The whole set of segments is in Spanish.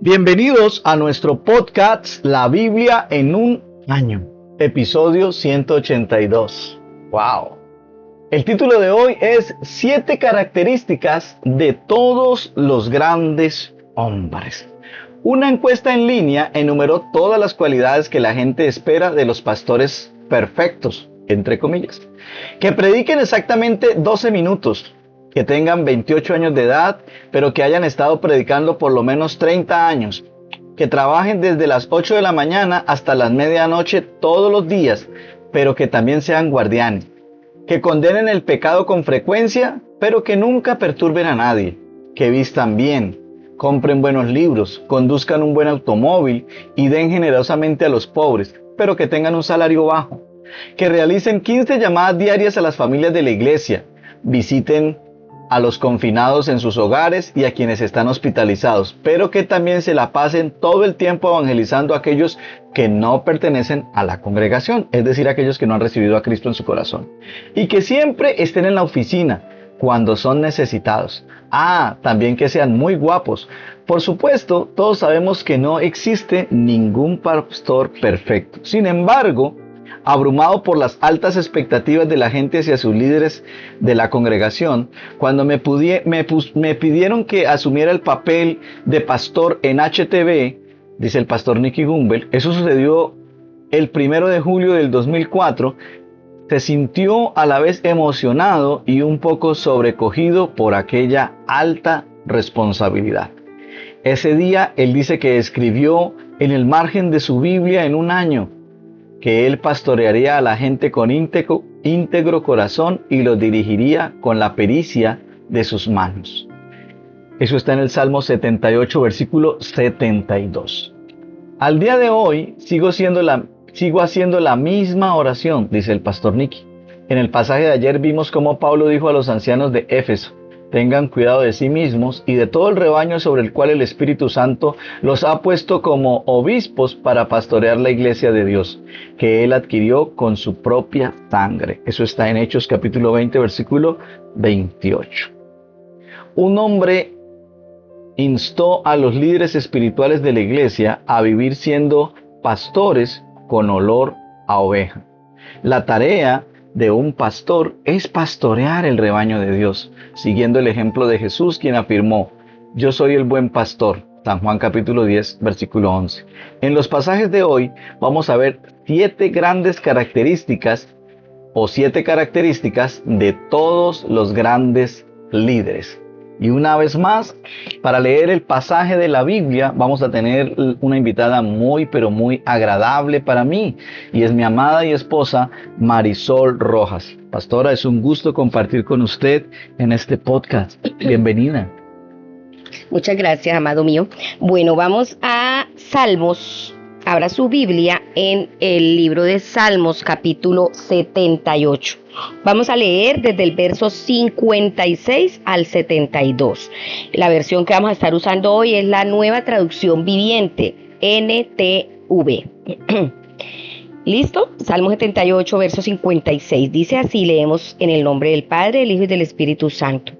Bienvenidos a nuestro podcast La Biblia en un año, episodio 182. ¡Wow! El título de hoy es 7 características de todos los grandes hombres. Una encuesta en línea enumeró todas las cualidades que la gente espera de los pastores perfectos, entre comillas, que prediquen exactamente 12 minutos, que tengan 28 años de edad, pero que hayan estado predicando por lo menos 30 años, que trabajen desde las 8 de la mañana hasta las medianoche todos los días, pero que también sean guardianes, que condenen el pecado con frecuencia, pero que nunca perturben a nadie, que vistan bien, compren buenos libros, conduzcan un buen automóvil y den generosamente a los pobres, pero que tengan un salario bajo, que realicen 15 llamadas diarias a las familias de la iglesia, visiten a los confinados en sus hogares y a quienes están hospitalizados, pero que también se la pasen todo el tiempo evangelizando a aquellos que no pertenecen a la congregación, es decir, aquellos que no han recibido a Cristo en su corazón, y que siempre estén en la oficina cuando son necesitados. También que sean muy guapos. Por supuesto, todos sabemos que no existe ningún pastor perfecto. Sin embargo, abrumado por las altas expectativas de la gente hacia sus líderes de la congregación, cuando me pidieron que asumiera el papel de pastor en HTV, dice el pastor Nicky Gumbel, eso sucedió el 1 de julio del 2004, se sintió a la vez emocionado y un poco sobrecogido por aquella alta responsabilidad. Ese día él dice que escribió en el margen de su Biblia en un año, que él pastorearía a la gente con íntegro corazón y los dirigiría con la pericia de sus manos. Eso está en el Salmo 78, versículo 72. Al día de hoy sigo haciendo la misma oración, dice el pastor Nicky. En el pasaje de ayer vimos cómo Pablo dijo a los ancianos de Éfeso: tengan cuidado de sí mismos y de todo el rebaño sobre el cual el Espíritu Santo los ha puesto como obispos para pastorear la iglesia de Dios, que él adquirió con su propia sangre. Eso está en Hechos capítulo 20, versículo 28. Un hombre instó a los líderes espirituales de la iglesia a vivir siendo pastores con olor a oveja. La tarea de un pastor es pastorear el rebaño de Dios, siguiendo el ejemplo de Jesús, quien afirmó: yo soy el buen pastor. San Juan capítulo 10, versículo 11. En los pasajes de hoy vamos a ver 7 grandes características o 7 características de todos los grandes líderes. Y una vez más, para leer el pasaje de la Biblia, vamos a tener una invitada muy, pero muy agradable para mí. Y es mi amada y esposa, Marisol Rojas. Pastora, es un gusto compartir con usted en este podcast. Bienvenida. Muchas gracias, amado mío. Bueno, vamos a Salmos. Abra su Biblia en el libro de Salmos, capítulo 78. Vamos a leer desde el verso 56 al 72. La versión que vamos a estar usando hoy es la Nueva Traducción Viviente, NTV. ¿Listo? Salmo 78, verso 56. Dice así, leemos en el nombre del Padre, del Hijo y del Espíritu Santo.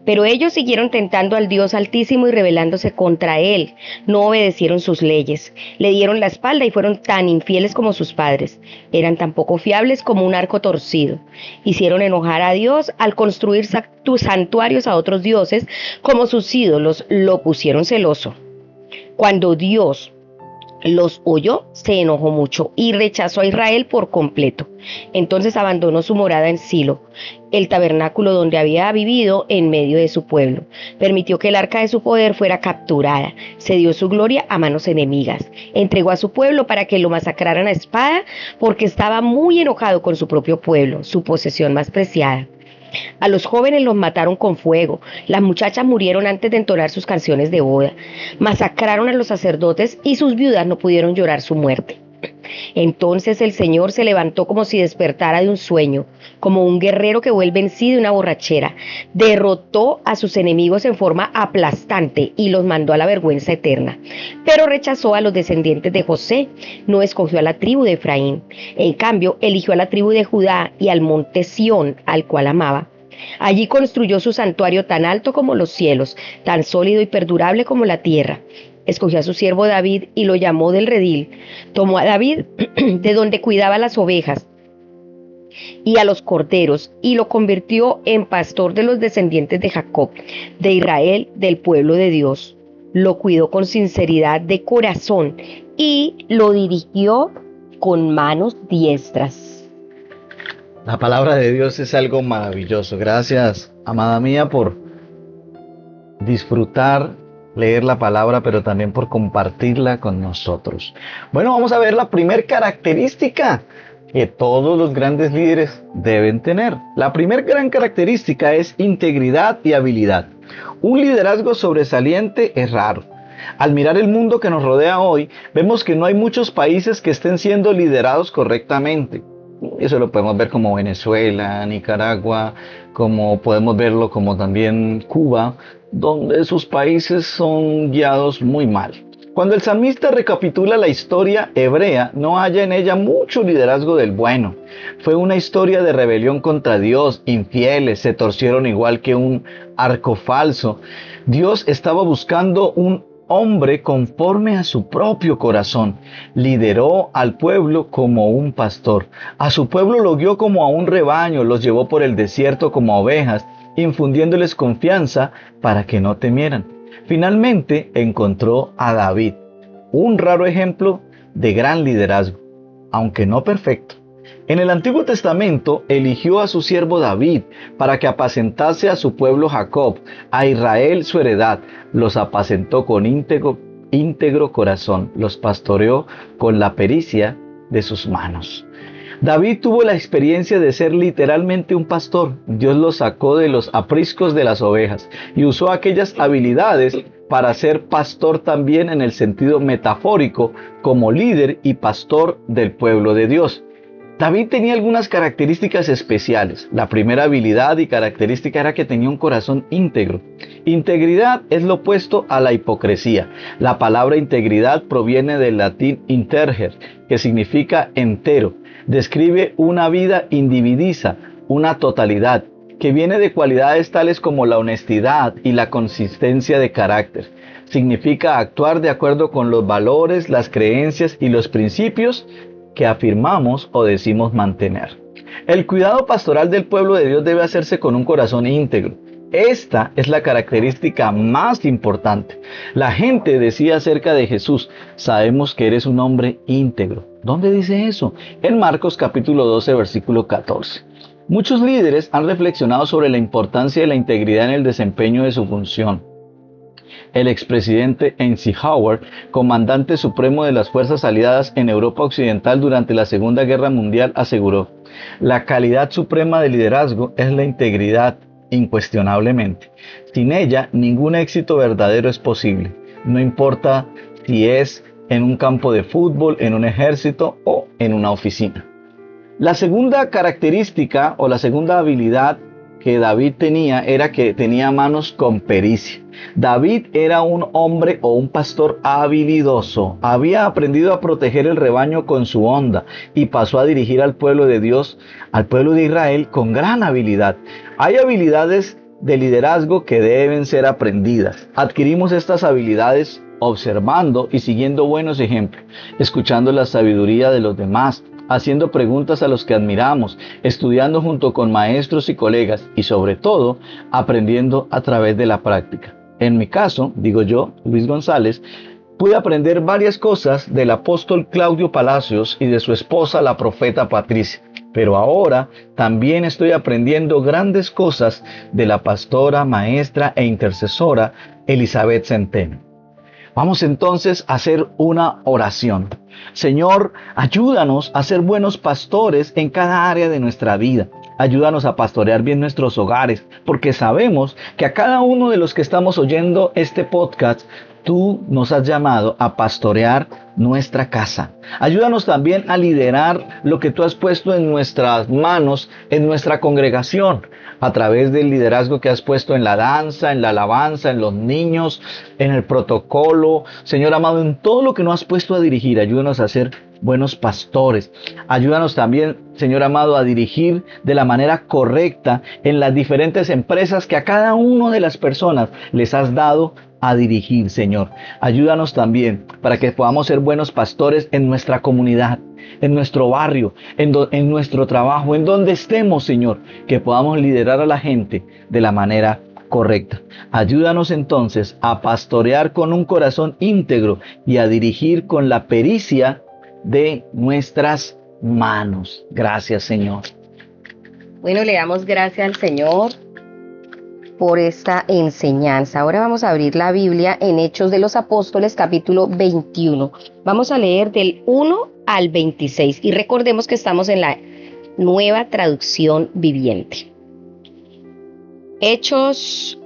Pero ellos siguieron tentando al Dios Altísimo y rebelándose contra Él. No obedecieron sus leyes. Le dieron la espalda y fueron tan infieles como sus padres. Eran tan poco fiables como un arco torcido. Hicieron enojar a Dios al construir santuarios a otros dioses, como sus ídolos lo pusieron celoso. Cuando Dios los oyó, se enojó mucho y rechazó a Israel por completo. Entonces abandonó su morada en Silo, el tabernáculo donde había vivido en medio de su pueblo. Permitió que el arca de su poder fuera capturada. Cedió su gloria a manos enemigas. Entregó a su pueblo para que lo masacraran a espada, porque estaba muy enojado con su propio pueblo, su posesión más preciada. A los jóvenes los mataron con fuego. Las muchachas murieron antes de entonar sus canciones de boda. Masacraron a los sacerdotes y sus viudas no pudieron llorar su muerte. Entonces el Señor se levantó como si despertara de un sueño, como un guerrero que vuelve en sí de una borrachera. Derrotó a sus enemigos en forma aplastante y los mandó a la vergüenza eterna. Pero rechazó a los descendientes de José, no escogió a la tribu de Efraín. En cambio, eligió a la tribu de Judá y al monte Sión, al cual amaba. Allí construyó su santuario tan alto como los cielos, tan sólido y perdurable como la tierra. escogió a su siervo David y lo llamó del redil. Tomó a David de donde cuidaba las ovejas y a los corderos, y lo convirtió en pastor de los descendientes de Jacob, de Israel, del pueblo de Dios. Lo cuidó con sinceridad de corazón y lo dirigió con manos diestras. La palabra de Dios es algo maravilloso. Gracias, amada mía, por disfrutar, leer la palabra, pero también por compartirla con nosotros. Bueno, vamos a ver la primera característica que todos los grandes líderes deben tener. La primera gran característica es integridad y habilidad. Un liderazgo sobresaliente es raro. Al mirar el mundo que nos rodea hoy, vemos que no hay muchos países que estén siendo liderados correctamente. Eso lo podemos ver como Venezuela, Nicaragua, como podemos verlo como también Cuba, donde sus países son guiados muy mal. Cuando el salmista recapitula la historia hebrea, no halla en ella mucho liderazgo del bueno. Fue una historia de rebelión contra Dios, infieles, se torcieron igual que un arco falso. Dios estaba buscando un hombre conforme a su propio corazón. Lideró al pueblo como un pastor. A su pueblo lo guió como a un rebaño, los llevó por el desierto como ovejas, infundiéndoles confianza para que no temieran. Finalmente encontró a David, un raro ejemplo de gran liderazgo, aunque no perfecto. En el Antiguo Testamento eligió a su siervo David para que apacentase a su pueblo Jacob, a Israel su heredad. Los apacentó con íntegro corazón, los pastoreó con la pericia de sus manos. David tuvo la experiencia de ser literalmente un pastor. Dios lo sacó de los apriscos de las ovejas y usó aquellas habilidades para ser pastor también en el sentido metafórico, como líder y pastor del pueblo de Dios. David tenía algunas características especiales. La primera habilidad y característica era que tenía un corazón íntegro. Integridad es lo opuesto a la hipocresía. La palabra integridad proviene del latín interger, que significa entero. Describe una vida indivisible, una totalidad, que viene de cualidades tales como la honestidad y la consistencia de carácter. Significa actuar de acuerdo con los valores, las creencias y los principios que afirmamos o decimos mantener. El cuidado pastoral del pueblo de Dios debe hacerse con un corazón íntegro. Esta es la característica más importante. La gente decía acerca de Jesús: sabemos que eres un hombre íntegro. ¿Dónde dice eso? En Marcos capítulo 12, versículo 14. Muchos líderes han reflexionado sobre la importancia de la integridad en el desempeño de su función. El expresidente Eisenhower, comandante supremo de las fuerzas aliadas en Europa Occidental durante la Segunda Guerra Mundial, aseguró: la calidad suprema de liderazgo es la integridad, incuestionablemente. Sin ella, ningún éxito verdadero es posible. No importa si es en un campo de fútbol, en un ejército o en una oficina. La segunda característica o la segunda habilidad que David tenía era que tenía manos con pericia. David era un hombre o un pastor habilidoso. Había aprendido a proteger el rebaño con su onda y pasó a dirigir al pueblo de Dios, al pueblo de Israel, con gran habilidad. Hay habilidades de liderazgo que deben ser aprendidas. Adquirimos estas habilidades observando y siguiendo buenos ejemplos, escuchando la sabiduría de los demás, haciendo preguntas a los que admiramos, estudiando junto con maestros y colegas y sobre todo aprendiendo a través de la práctica. En mi caso, digo yo, Luis González, pude aprender varias cosas del apóstol Claudio Palacios y de su esposa, la profeta Patricia. Pero ahora también estoy aprendiendo grandes cosas de la pastora, maestra e intercesora Elizabeth Centeno. Vamos entonces a hacer una oración. Señor, ayúdanos a ser buenos pastores en cada área de nuestra vida. Ayúdanos a pastorear bien nuestros hogares, porque sabemos que a cada uno de los que estamos oyendo este podcast, tú nos has llamado a pastorear nuestra casa. Ayúdanos también a liderar lo que tú has puesto en nuestras manos, en nuestra congregación, a través del liderazgo que has puesto en la danza, en la alabanza, en los niños, en el protocolo. Señor amado, en todo lo que nos has puesto a dirigir, ayúdanos a ser buenos pastores. Ayúdanos también, Señor amado, a dirigir de la manera correcta en las diferentes empresas que a cada una de las personas les has dado a dirigir, Señor. Ayúdanos también para que podamos ser buenos pastores en nuestra comunidad, en nuestro barrio, en nuestro trabajo, en donde estemos, Señor, que podamos liderar a la gente de la manera correcta. Ayúdanos entonces a pastorear con un corazón íntegro y a dirigir con la pericia de nuestras manos. Gracias, Señor. Bueno, le damos gracias al Señor por esta enseñanza. Ahora vamos a abrir la Biblia en Hechos de los Apóstoles, capítulo 21. Vamos a leer del 1 al 26 y recordemos que estamos en la Nueva Traducción Viviente. Hechos,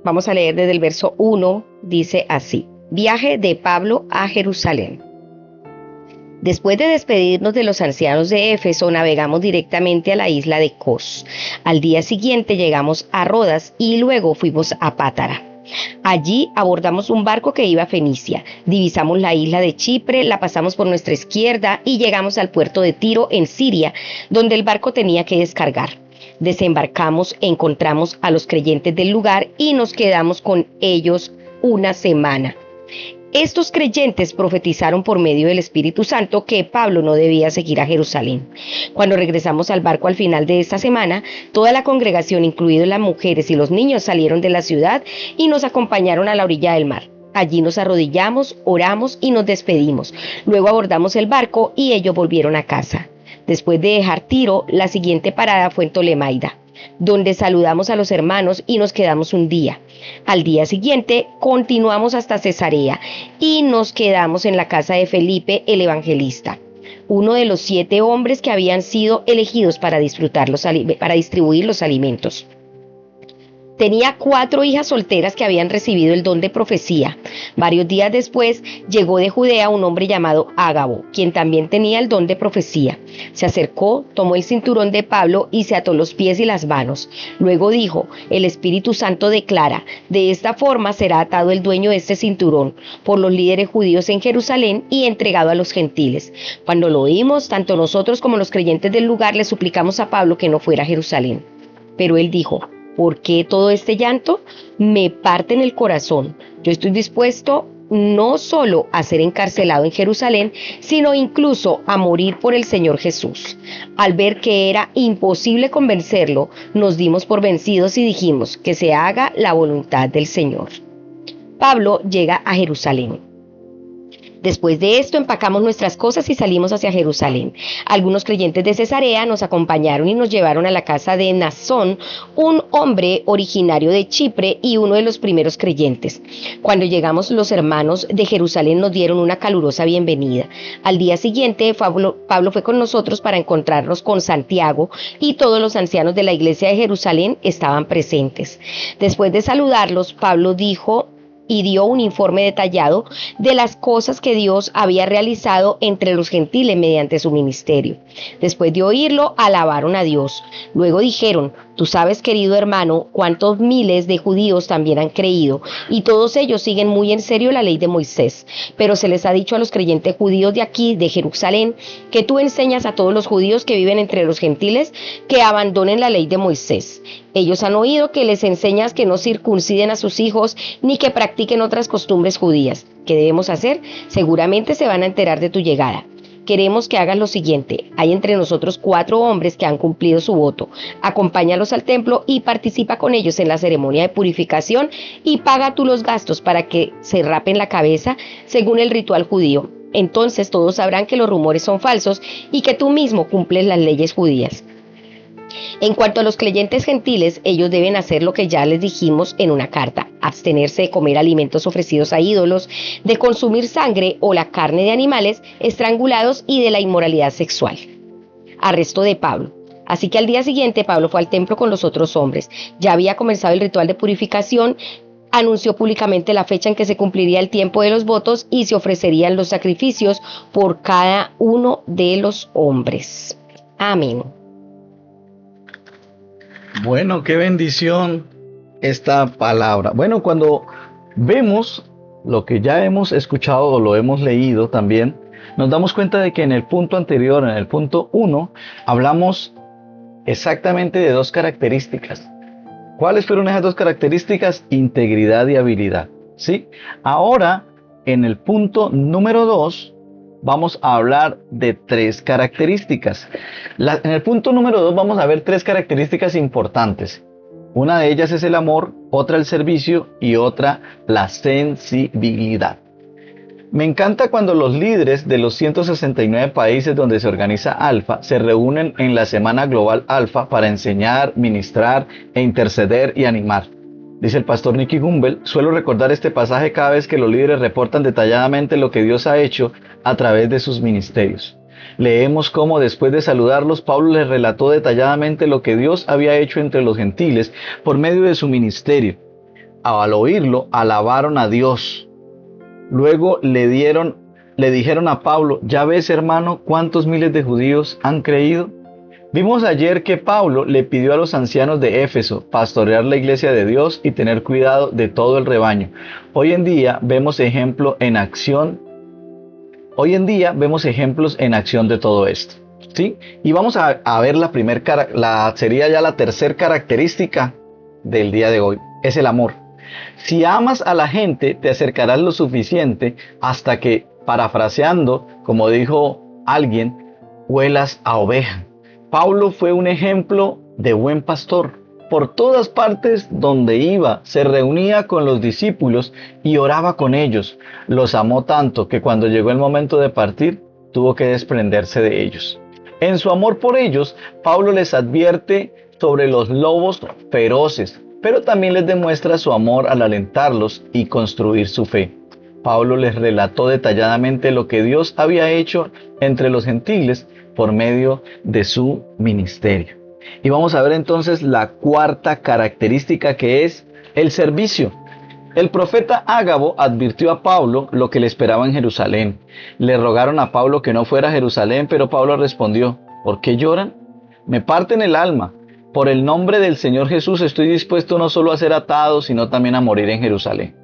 vamos a leer desde el verso 1, dice así: Viaje de Pablo a Jerusalén. Después de despedirnos de los ancianos de Éfeso, navegamos directamente a la isla de Cos. Al día siguiente llegamos a Rodas y luego fuimos a Pátara. Allí abordamos un barco que iba a Fenicia, divisamos la isla de Chipre, la pasamos por nuestra izquierda y llegamos al puerto de Tiro en Siria, donde el barco tenía que descargar. Desembarcamos, encontramos a los creyentes del lugar y nos quedamos con ellos una semana. Estos creyentes profetizaron por medio del Espíritu Santo que Pablo no debía seguir a Jerusalén. Cuando regresamos al barco al final de esta semana, toda la congregación, incluidos las mujeres y los niños, salieron de la ciudad y nos acompañaron a la orilla del mar. Allí nos arrodillamos, oramos y nos despedimos. Luego abordamos el barco y ellos volvieron a casa. Después de dejar Tiro, la siguiente parada fue en Tolemaida, donde saludamos a los hermanos y nos quedamos un día. Al día siguiente continuamos hasta Cesarea y nos quedamos en la casa de Felipe el evangelista, uno de los 7 hombres que habían sido elegidos para distribuir los alimentos. Tenía 4 hijas solteras que habían recibido el don de profecía. Varios días después llegó de Judea un hombre llamado Ágabo, quien también tenía el don de profecía. Se acercó, tomó el cinturón de Pablo y se ató los pies y las manos. Luego dijo: el Espíritu Santo declara, de esta forma será atado el dueño de este cinturón por los líderes judíos en Jerusalén y entregado a los gentiles. Cuando lo oímos, tanto nosotros como los creyentes del lugar le suplicamos a Pablo que no fuera a Jerusalén. Pero él dijo: ¿por qué todo este llanto? Me parte en el corazón. Yo estoy dispuesto no solo a ser encarcelado en Jerusalén, sino incluso a morir por el Señor Jesús. Al ver que era imposible convencerlo, nos dimos por vencidos y dijimos: que se haga la voluntad del Señor. Pablo llega a Jerusalén. Después de esto empacamos nuestras cosas y salimos hacia Jerusalén. Algunos creyentes de Cesarea nos acompañaron y nos llevaron a la casa de Mnasón, un hombre originario de Chipre y uno de los primeros creyentes. Cuando llegamos, los hermanos de Jerusalén nos dieron una calurosa bienvenida. Al día siguiente, Pablo fue con nosotros para encontrarnos con Santiago y todos los ancianos de la iglesia de Jerusalén estaban presentes. Después de saludarlos, Pablo dijo y dio un informe detallado de las cosas que Dios había realizado entre los gentiles mediante su ministerio. Después de oírlo, alabaron a Dios. Luego dijeron: tú sabes, querido hermano, cuántos miles de judíos también han creído, y todos ellos siguen muy en serio la ley de Moisés. Pero se les ha dicho a los creyentes judíos de aquí, de Jerusalén, que tú enseñas a todos los judíos que viven entre los gentiles que abandonen la ley de Moisés. Ellos han oído que les enseñas que no circunciden a sus hijos ni que practiquen otras costumbres judías. ¿Qué debemos hacer? Seguramente se van a enterar de tu llegada. Queremos que hagas lo siguiente: hay entre nosotros 4 hombres que han cumplido su voto. Acompáñalos al templo y participa con ellos en la ceremonia de purificación y paga tú los gastos para que se rapen la cabeza según el ritual judío. Entonces todos sabrán que los rumores son falsos y que tú mismo cumples las leyes judías. En cuanto a los creyentes gentiles, ellos deben hacer lo que ya les dijimos en una carta: abstenerse de comer alimentos ofrecidos a ídolos, de consumir sangre o la carne de animales estrangulados y de la inmoralidad sexual. Arresto de Pablo. Así que al día siguiente Pablo fue al templo con los otros hombres. Ya había comenzado el ritual de purificación, anunció públicamente la fecha en que se cumpliría el tiempo de los votos y se ofrecerían los sacrificios por cada uno de los hombres. Amén. Bueno, qué bendición esta palabra. Bueno, cuando vemos lo que ya hemos escuchado o lo hemos leído también, nos damos cuenta de que en el punto anterior, en el punto 1, hablamos exactamente de 2 características. ¿Cuáles fueron esas dos características? Integridad y habilidad. ¿Sí? Ahora, en el punto número 2, vamos a hablar de 3 características. En el punto número 2 vamos a ver 3 características importantes. Una de ellas es el amor, otra el servicio y otra la sensibilidad. Me encanta cuando los líderes de los 169 países donde se organiza Alfa se reúnen en la Semana Global Alfa para enseñar, ministrar e interceder y animar. Dice el pastor Nicky Gumbel: suelo recordar este pasaje cada vez que los líderes reportan detalladamente lo que Dios ha hecho a través de sus ministerios. Leemos cómo después de saludarlos, Pablo les relató detalladamente lo que Dios había hecho entre los gentiles por medio de su ministerio. Al oírlo, alabaron a Dios. Luego le dijeron a Pablo: ¿ya ves, hermano, cuántos miles de judíos han creído? Vimos ayer que Pablo le pidió a los ancianos de Éfeso pastorear la iglesia de Dios y tener cuidado de todo el rebaño. Hoy en día vemos ejemplos en acción de todo esto, ¿sí? Y vamos a ver sería ya la tercera característica del día de hoy, es el amor. Si amas a la gente, te acercarás lo suficiente hasta que, parafraseando, como dijo alguien, huelas a oveja. Pablo fue un ejemplo de buen pastor. Por todas partes donde iba, se reunía con los discípulos y oraba con ellos. Los amó tanto que cuando llegó el momento de partir, tuvo que desprenderse de ellos. En su amor por ellos, Pablo les advierte sobre los lobos feroces, pero también les demuestra su amor al alentarlos y construir su fe. Pablo les relató detalladamente lo que Dios había hecho entre los gentiles por medio de su ministerio. Y vamos a ver entonces la cuarta característica, que es el servicio. El profeta Ágabo advirtió a Pablo lo que le esperaba en Jerusalén. Le rogaron a Pablo que no fuera a Jerusalén, pero Pablo respondió: ¿por qué lloran? Me parten el alma. Por el nombre del Señor Jesús estoy dispuesto no solo a ser atado, sino también a morir en Jerusalén.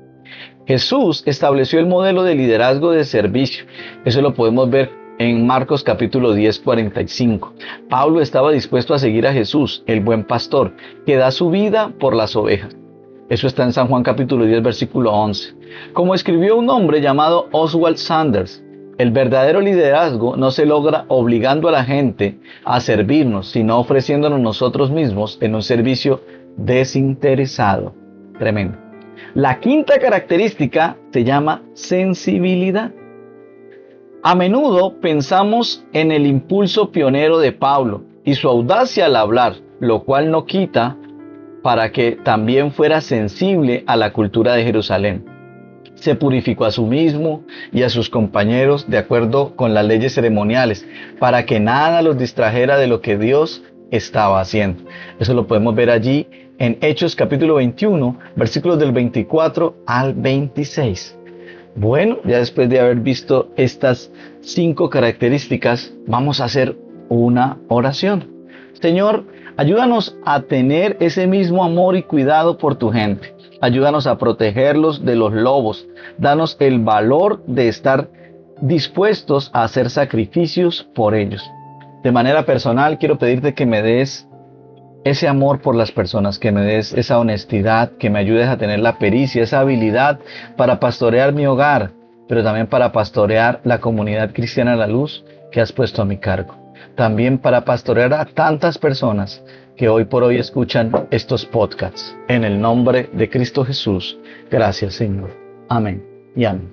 Jesús estableció el modelo de liderazgo de servicio. Eso lo podemos ver en Marcos capítulo 10, 45. Pablo estaba dispuesto a seguir a Jesús, el buen pastor, que da su vida por las ovejas. Eso está en San Juan capítulo 10, versículo 11. Como escribió un hombre llamado Oswald Sanders, el verdadero liderazgo no se logra obligando a la gente a servirnos, sino ofreciéndonos nosotros mismos en un servicio desinteresado. Tremendo. La quinta característica se llama sensibilidad. A menudo pensamos en el impulso pionero de Pablo y su audacia al hablar, lo cual no quita para que también fuera sensible a la cultura de Jerusalén. Se purificó a sí mismo y a sus compañeros de acuerdo con las leyes ceremoniales, para que nada los distrajera de lo que Dios estaba haciendo. Eso lo podemos ver allí en Hechos capítulo 21, versículos del 24 al 26. Bueno, ya después de haber visto estas 5 características, vamos a hacer una oración. Señor, ayúdanos a tener ese mismo amor y cuidado por tu gente. Ayúdanos a protegerlos de los lobos. Danos el valor de estar dispuestos a hacer sacrificios por ellos. De manera personal, quiero pedirte que me des ese amor por las personas, que me des esa honestidad, que me ayudes a tener la pericia, esa habilidad para pastorear mi hogar, pero también para pastorear la comunidad cristiana de la luz que has puesto a mi cargo. También para pastorear a tantas personas que hoy por hoy escuchan estos podcasts. En el nombre de Cristo Jesús, gracias, Señor. Amén y amén.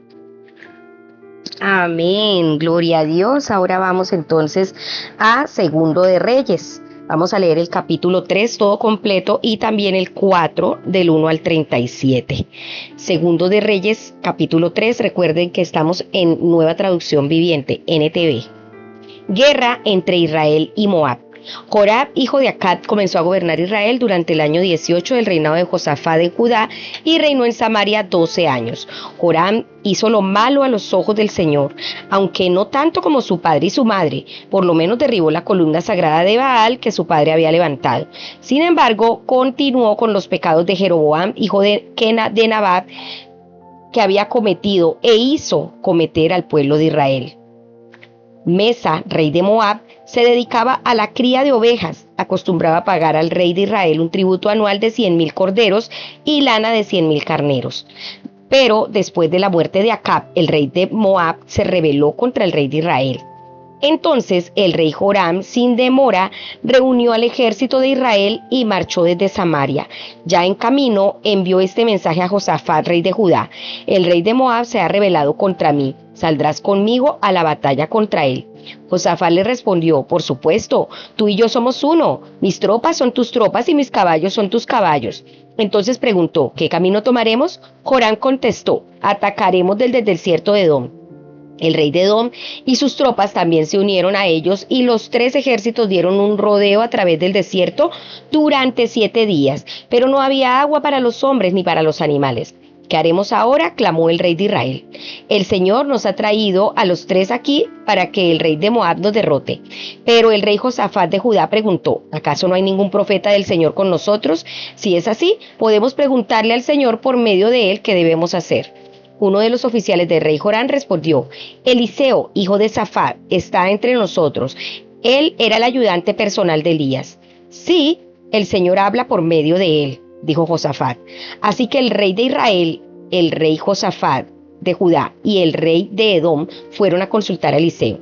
Amén, gloria a Dios. Ahora vamos entonces a Segundo de Reyes. Vamos a leer el capítulo 3 todo completo y también el 4 del 1 al 37. Segundo de Reyes, capítulo 3. Recuerden que estamos en Nueva Traducción Viviente, NTV. Guerra entre Israel y Moab. Joram, hijo de Acab, comenzó a gobernar Israel durante el año 18 del reinado de Josafat en Judá y reinó en Samaria 12 años. Joram hizo lo malo a los ojos del Señor, aunque no tanto como su padre y su madre. Por lo menos derribó la columna sagrada de Baal que su padre había levantado. Sin embargo, continuó con los pecados de Jeroboam, hijo de Nabat, que había cometido e hizo cometer al pueblo de Israel. Mesa, rey de Moab, se dedicaba a la cría de ovejas. Acostumbraba pagar al rey de Israel un tributo anual de 100,000 corderos y lana de 100,000 carneros. Pero después de la muerte de Acab, el rey de Moab se rebeló contra el rey de Israel. Entonces el rey Joram, sin demora, reunió al ejército de Israel y marchó desde Samaria. Ya en camino envió este mensaje a Josafat, rey de Judá: el rey de Moab se ha rebelado contra mí, ¿saldrás conmigo a la batalla contra él? Josafat le respondió: por supuesto, tú y yo somos uno, mis tropas son tus tropas y mis caballos son tus caballos. Entonces preguntó: ¿qué camino tomaremos? Joram contestó: atacaremos desde el desierto de Edom. El rey de Edom y sus tropas también se unieron a ellos y los 3 ejércitos dieron un rodeo a través del desierto durante 7 días, pero no había agua para los hombres ni para los animales. ¿Qué haremos ahora?, clamó el rey de Israel. El Señor nos ha traído a los 3 aquí para que el rey de Moab nos derrote. Pero el rey Josafat de Judá preguntó: ¿acaso no hay ningún profeta del Señor con nosotros? Si es así, podemos preguntarle al Señor por medio de él qué debemos hacer. Uno de los oficiales del rey Joram respondió: Eliseo, hijo de Safat, está entre nosotros. Él era el ayudante personal de Elías. Sí, el Señor habla por medio de él, dijo Josafat. Así que el rey de Israel, el rey Josafat de Judá y el rey de Edom fueron a consultar a Eliseo.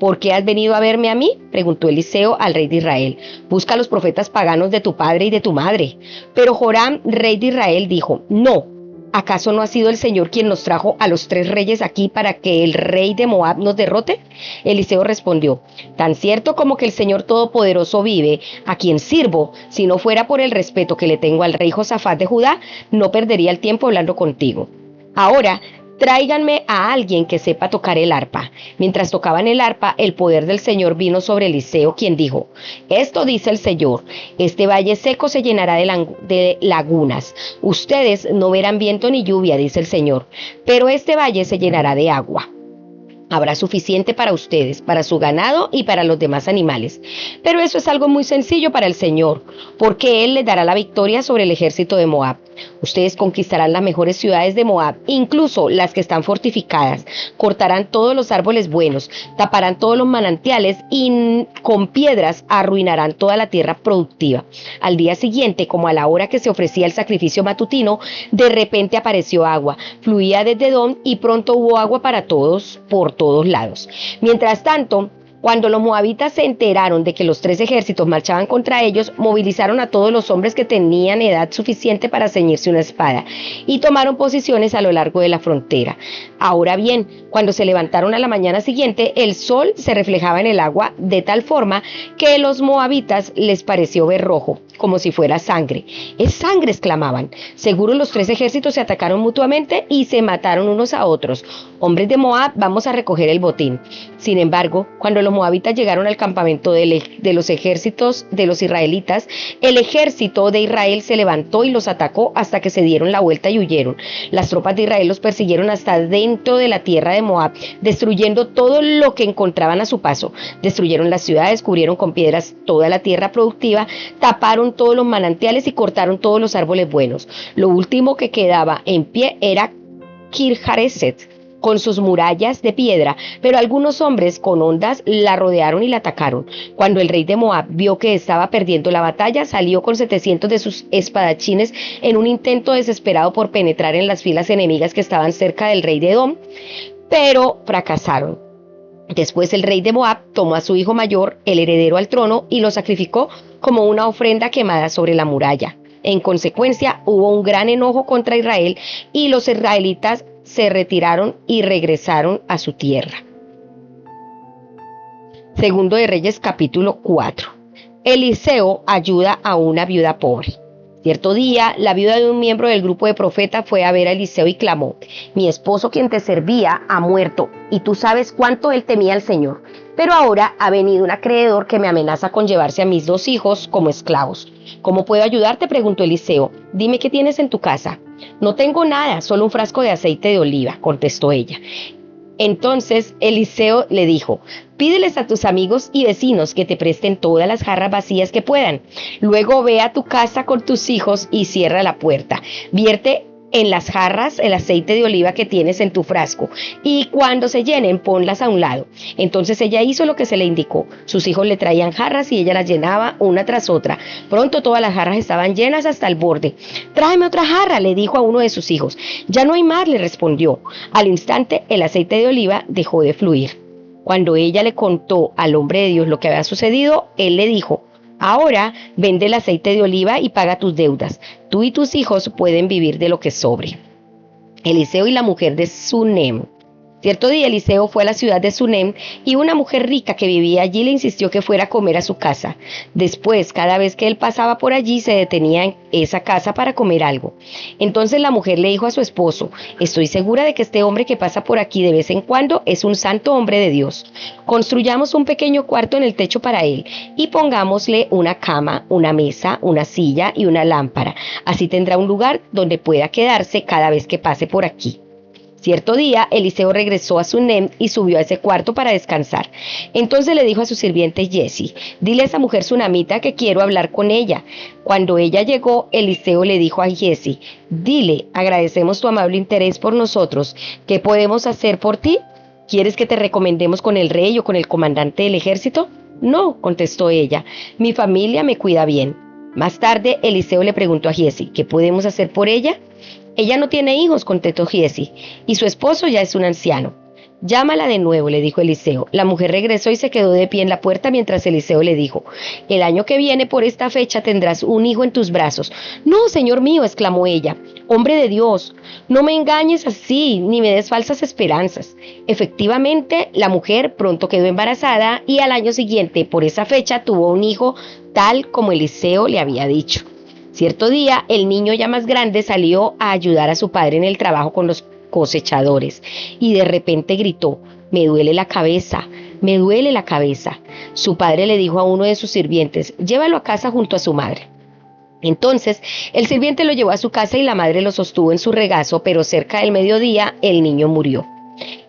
¿Por qué has venido a verme a mí?, preguntó Eliseo al rey de Israel. Busca a los profetas paganos de tu padre y de tu madre. Pero Joram, rey de Israel, dijo: no. ¿Acaso no ha sido el Señor quien nos trajo a los 3 reyes aquí para que el rey de Moab nos derrote? Eliseo respondió: tan cierto como que el Señor Todopoderoso vive, a quien sirvo, si no fuera por el respeto que le tengo al rey Josafat de Judá, no perdería el tiempo hablando contigo. Ahora, tráiganme a alguien que sepa tocar el arpa. Mientras tocaban el arpa, el poder del Señor vino sobre Eliseo, quien dijo: esto dice el Señor, este valle seco se llenará de lagunas. Ustedes no verán viento ni lluvia, dice el Señor, pero este valle se llenará de agua. Habrá suficiente para ustedes, para su ganado y para los demás animales. Pero eso es algo muy sencillo para el Señor, porque Él les dará la victoria sobre el ejército de Moab. Ustedes conquistarán las mejores ciudades de Moab, incluso las que están fortificadas. Cortarán todos los árboles buenos, taparán todos los manantiales y con piedras arruinarán toda la tierra productiva. Al día siguiente, como a la hora que se ofrecía el sacrificio matutino, de repente apareció agua. Fluía desde Edom y pronto hubo agua para todos, por todos lados. Mientras tanto, cuando los moabitas se enteraron de que los 3 ejércitos marchaban contra ellos, movilizaron a todos los hombres que tenían edad suficiente para ceñirse una espada y tomaron posiciones a lo largo de la frontera. Ahora bien, cuando se levantaron a la mañana siguiente, el sol se reflejaba en el agua de tal forma que a los moabitas les pareció ver rojo, como si fuera sangre. ¡Es sangre!, exclamaban. Seguro los 3 ejércitos se atacaron mutuamente y se mataron unos a otros. Hombres de Moab, vamos a recoger el botín. Sin embargo, cuando los moabitas llegaron al campamento de los ejércitos de los israelitas, el ejército de Israel se levantó y los atacó hasta que se dieron la vuelta y huyeron. Las tropas de Israel los persiguieron hasta dentro de la tierra de Moab, destruyendo todo lo que encontraban a su paso. Destruyeron las ciudades, cubrieron con piedras toda la tierra productiva, taparon todos los manantiales y cortaron todos los árboles buenos. Lo último que quedaba en pie era Kir-Hareset, con sus murallas de piedra, pero algunos hombres con hondas la rodearon y la atacaron. Cuando el rey de Moab vio que estaba perdiendo la batalla, salió con 700 de sus espadachines en un intento desesperado por penetrar en las filas enemigas que estaban cerca del rey de Edom, pero fracasaron. Después el rey de Moab tomó a su hijo mayor, el heredero al trono, y lo sacrificó como una ofrenda quemada sobre la muralla. En consecuencia, hubo un gran enojo contra Israel y los israelitas se retiraron y regresaron a su tierra. Segundo de Reyes, capítulo 4. Eliseo ayuda a una viuda pobre. Cierto día, la viuda de un miembro del grupo de profetas fue a ver a Eliseo y clamó: mi esposo, quien te servía, ha muerto, y tú sabes cuánto él temía al Señor. Pero ahora ha venido un acreedor que me amenaza con llevarse a mis 2 hijos como esclavos. ¿Cómo puedo ayudarte?, preguntó Eliseo. Dime qué tienes en tu casa. No tengo nada, solo un frasco de aceite de oliva, contestó ella. Entonces Eliseo le dijo: pídeles a tus amigos y vecinos que te presten todas las jarras vacías que puedan. Luego ve a tu casa con tus hijos y cierra la puerta. Vierte en las jarras el aceite de oliva que tienes en tu frasco, y cuando se llenen, ponlas a un lado. Entonces ella hizo lo que se le indicó. Sus hijos le traían jarras y ella las llenaba una tras otra. Pronto todas las jarras estaban llenas hasta el borde. «Tráeme otra jarra», le dijo a uno de sus hijos. «Ya no hay más», le respondió. Al instante el aceite de oliva dejó de fluir. Cuando ella le contó al hombre de Dios lo que había sucedido, él le dijo: «Ahora vende el aceite de oliva y paga tus deudas. Tú y tus hijos pueden vivir de lo que sobre». Eliseo y la mujer de Sunem. Cierto día Eliseo fue a la ciudad de Sunem y una mujer rica que vivía allí le insistió que fuera a comer a su casa. Después, cada vez que él pasaba por allí, se detenía en esa casa para comer algo. Entonces la mujer le dijo a su esposo: «Estoy segura de que este hombre que pasa por aquí de vez en cuando es un santo hombre de Dios. Construyamos un pequeño cuarto en el techo para él y pongámosle una cama, una mesa, una silla y una lámpara. Así tendrá un lugar donde pueda quedarse cada vez que pase por aquí». Cierto día, Eliseo regresó a Sunem y subió a ese cuarto para descansar. Entonces le dijo a su sirviente Giezi: «Dile a esa mujer sunamita que quiero hablar con ella». Cuando ella llegó, Eliseo le dijo a Giezi: «Dile, agradecemos tu amable interés por nosotros. ¿Qué podemos hacer por ti? ¿Quieres que te recomendemos con el rey o con el comandante del ejército?» «No», contestó ella, «mi familia me cuida bien». Más tarde, Eliseo le preguntó a Giezi: «¿Qué podemos hacer por ella?» «Ella no tiene hijos», contestó Giezi, «y su esposo ya es un anciano». «Llámala de nuevo», le dijo Eliseo. La mujer regresó y se quedó de pie en la puerta mientras Eliseo le dijo: «El año que viene por esta fecha tendrás un hijo en tus brazos». «No, señor mío», exclamó ella, «hombre de Dios, no me engañes así, ni me des falsas esperanzas». Efectivamente, la mujer pronto quedó embarazada y al año siguiente, por esa fecha, tuvo un hijo tal como Eliseo le había dicho. Cierto día, el niño ya más grande salió a ayudar a su padre en el trabajo con los cosechadores y de repente gritó: «Me duele la cabeza, me duele la cabeza». Su padre le dijo a uno de sus sirvientes: «Llévalo a casa junto a su madre». Entonces, el sirviente lo llevó a su casa y la madre lo sostuvo en su regazo, pero cerca del mediodía el niño murió.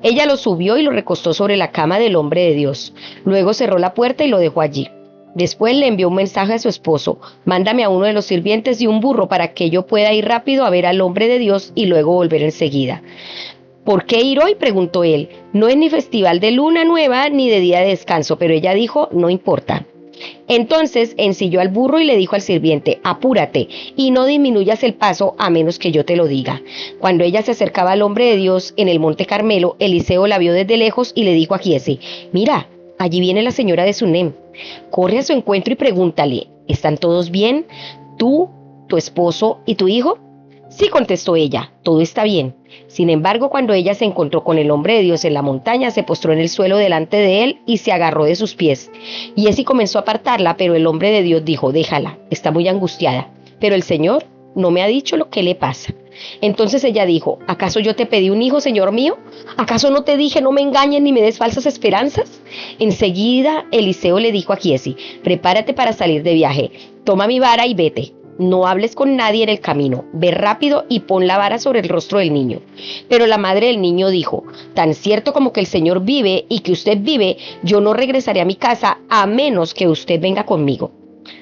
Ella lo subió y lo recostó sobre la cama del hombre de Dios. Luego cerró la puerta y lo dejó allí. Después le envió un mensaje a su esposo: «Mándame a uno de los sirvientes y un burro para que yo pueda ir rápido a ver al hombre de Dios y luego volver enseguida». «¿Por qué ir hoy?», preguntó él. «No es ni festival de luna nueva ni de día de descanso». Pero ella dijo: «No importa». Entonces ensilló al burro y le dijo al sirviente: «Apúrate y no disminuyas el paso a menos que yo te lo diga». Cuando ella se acercaba al hombre de Dios en el monte Carmelo, Eliseo la vio desde lejos y le dijo a Giezi: «Mira, allí viene la señora de Sunem. Corre a su encuentro y pregúntale: ¿están todos bien? ¿Tú, tu esposo y tu hijo?» «Sí», contestó ella, «todo está bien». Sin embargo, cuando ella se encontró con el hombre de Dios en la montaña, se postró en el suelo delante de él y se agarró de sus pies. Y Giezi comenzó a apartarla, pero el hombre de Dios dijo: «Déjala, está muy angustiada. Pero el Señor no me ha dicho lo que le pasa». Entonces ella dijo: «¿Acaso yo te pedí un hijo, señor mío? ¿Acaso no te dije: no me engañes ni me des falsas esperanzas?». Enseguida Eliseo le dijo a Giezi: «Prepárate para salir de viaje. Toma mi vara y vete. No hables con nadie en el camino. Ve rápido y pon la vara sobre el rostro del niño». Pero la madre del niño dijo: «Tan cierto como que el Señor vive y que usted vive, yo no regresaré a mi casa a menos que usted venga conmigo».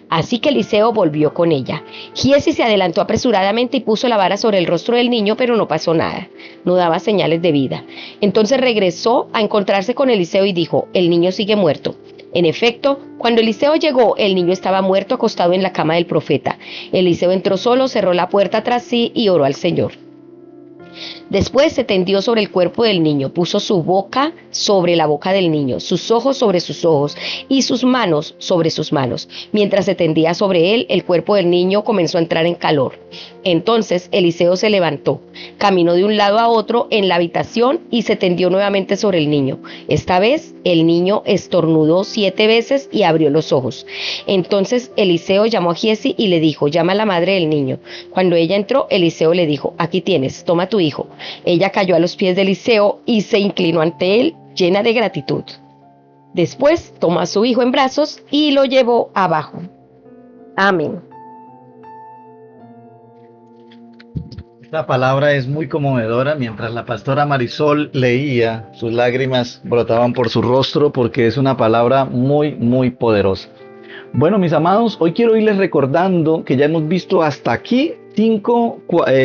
Así que Eliseo volvió con ella. Giezi se adelantó apresuradamente y puso la vara sobre el rostro del niño, pero no pasó nada. No daba señales de vida. Entonces regresó a encontrarse con Eliseo y dijo: «El niño sigue muerto». En efecto, cuando Eliseo llegó, el niño estaba muerto acostado en la cama del profeta. Eliseo entró solo, cerró la puerta tras sí y oró al Señor. Después se tendió sobre el cuerpo del niño, puso su boca sobre la boca del niño, sus ojos sobre sus ojos y sus manos sobre sus manos. Mientras se tendía sobre él, el cuerpo del niño comenzó a entrar en calor. Entonces Eliseo se levantó, caminó de un lado a otro en la habitación y se tendió nuevamente sobre el niño. Esta vez el niño estornudó 7 veces y abrió los ojos. Entonces Eliseo llamó a Giezi y le dijo: «Llama a la madre del niño». Cuando ella entró, Eliseo le dijo: «Aquí tienes, toma tu hijo». Ella cayó a los pies de Eliseo y se inclinó ante él llena de gratitud. Después tomó a su hijo en brazos y lo llevó abajo. Amén. Esta palabra es muy conmovedora. Mientras la pastora Marisol leía, sus lágrimas brotaban por su rostro porque es una palabra muy, muy poderosa. Bueno, mis amados, hoy quiero irles recordando que ya hemos visto hasta aquí 5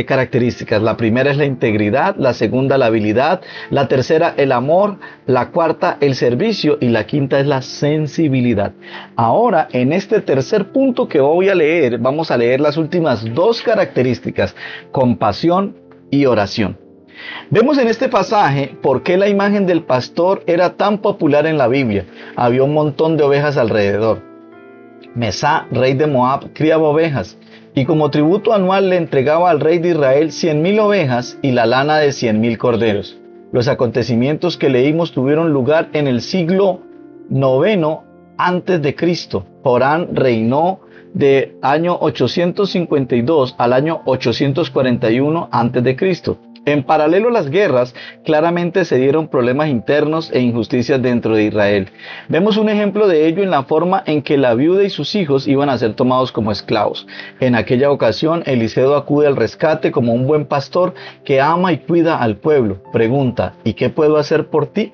características. La primera es la integridad, la segunda la habilidad, la tercera el amor, la cuarta el servicio y la quinta es la sensibilidad. Ahora, en este tercer punto que voy a leer, vamos a leer las últimas 2 características, compasión y oración. Vemos en este pasaje por qué la imagen del pastor era tan popular en la Biblia. Había un montón de ovejas alrededor. Mesá, rey de Moab, criaba ovejas y como tributo anual le entregaba al rey de Israel 100,000 ovejas y la lana de 100,000 corderos. Los acontecimientos que leímos tuvieron lugar en el siglo IX antes de Cristo. Jorán reinó de año 852 al año 841 antes de Cristo. En paralelo a las guerras, claramente se dieron problemas internos e injusticias dentro de Israel. Vemos un ejemplo de ello en la forma en que la viuda y sus hijos iban a ser tomados como esclavos. En aquella ocasión, Eliseo acude al rescate como un buen pastor que ama y cuida al pueblo. Pregunta, ¿y qué puedo hacer por ti?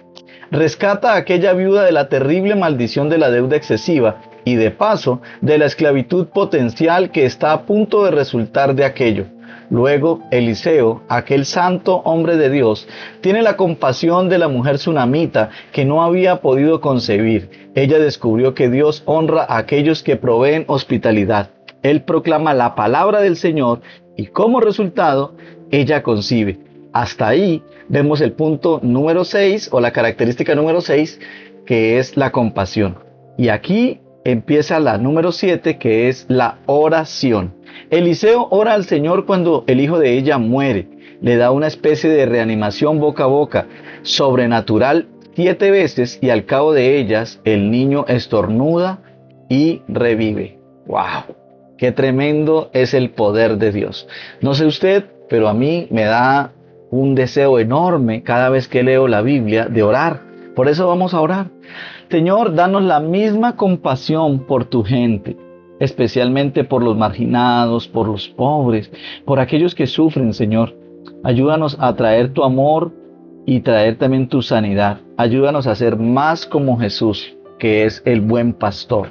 Rescata a aquella viuda de la terrible maldición de la deuda excesiva y de paso de la esclavitud potencial que está a punto de resultar de aquello. Luego, Eliseo, aquel santo hombre de Dios, tiene la compasión de la mujer sunamita que no había podido concebir. Ella descubrió que Dios honra a aquellos que proveen hospitalidad. Él proclama la palabra del Señor y como resultado, ella concibe. Hasta ahí vemos el punto número 6 o la característica número 6, que es la compasión. Y aquí empieza la número 7, que es la oración. Eliseo ora al Señor cuando el hijo de ella muere. Le da una especie de reanimación boca a boca, sobrenatural 7 veces y al cabo de ellas el niño estornuda y revive. ¡Wow! ¡Qué tremendo es el poder de Dios! No sé usted, pero a mí me da un deseo enorme cada vez que leo la Biblia de orar. Por eso vamos a orar. Señor, danos la misma compasión por tu gente, especialmente por los marginados, por los pobres, por aquellos que sufren, Señor. Ayúdanos a traer tu amor y traer también tu sanidad. Ayúdanos a ser más como Jesús, que es el buen pastor,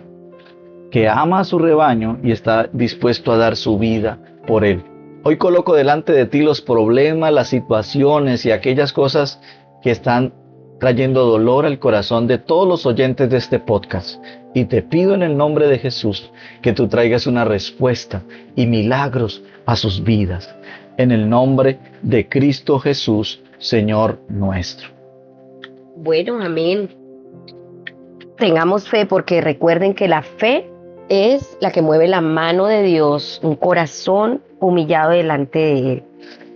que ama a su rebaño y está dispuesto a dar su vida por él. Hoy coloco delante de ti los problemas, las situaciones y aquellas cosas que están trayendo dolor al corazón de todos los oyentes de este podcast. Y te pido en el nombre de Jesús que tú traigas una respuesta y milagros a sus vidas. En el nombre de Cristo Jesús, Señor nuestro. Bueno, amén. Tengamos fe porque recuerden que la fe es la que mueve la mano de Dios, un corazón humillado delante de Él.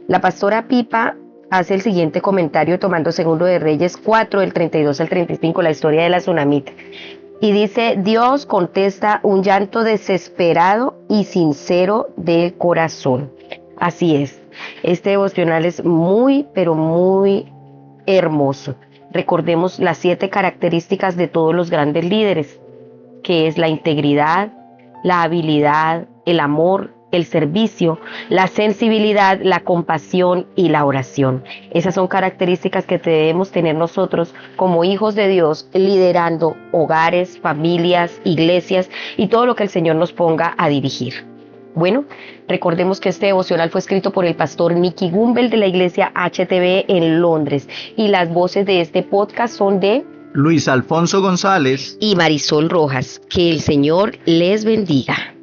La pastora Pipa hace el siguiente comentario tomando 2 de Reyes 4, del 32 al 35, la historia de la tsunamita. Y dice, Dios contesta un llanto desesperado y sincero del corazón. Así es, este devocional es muy, pero muy hermoso. Recordemos las 7 características de todos los grandes líderes, que es la integridad, la habilidad, el amor, el servicio, la sensibilidad, la compasión y la oración. Esas son características que debemos tener nosotros como hijos de Dios, liderando hogares, familias, iglesias y todo lo que el Señor nos ponga a dirigir. Bueno, recordemos que este devocional fue escrito por el pastor Nicky Gumbel de la iglesia HTB en Londres y las voces de este podcast son de Luis Alfonso González y Marisol Rojas. Que el Señor les bendiga.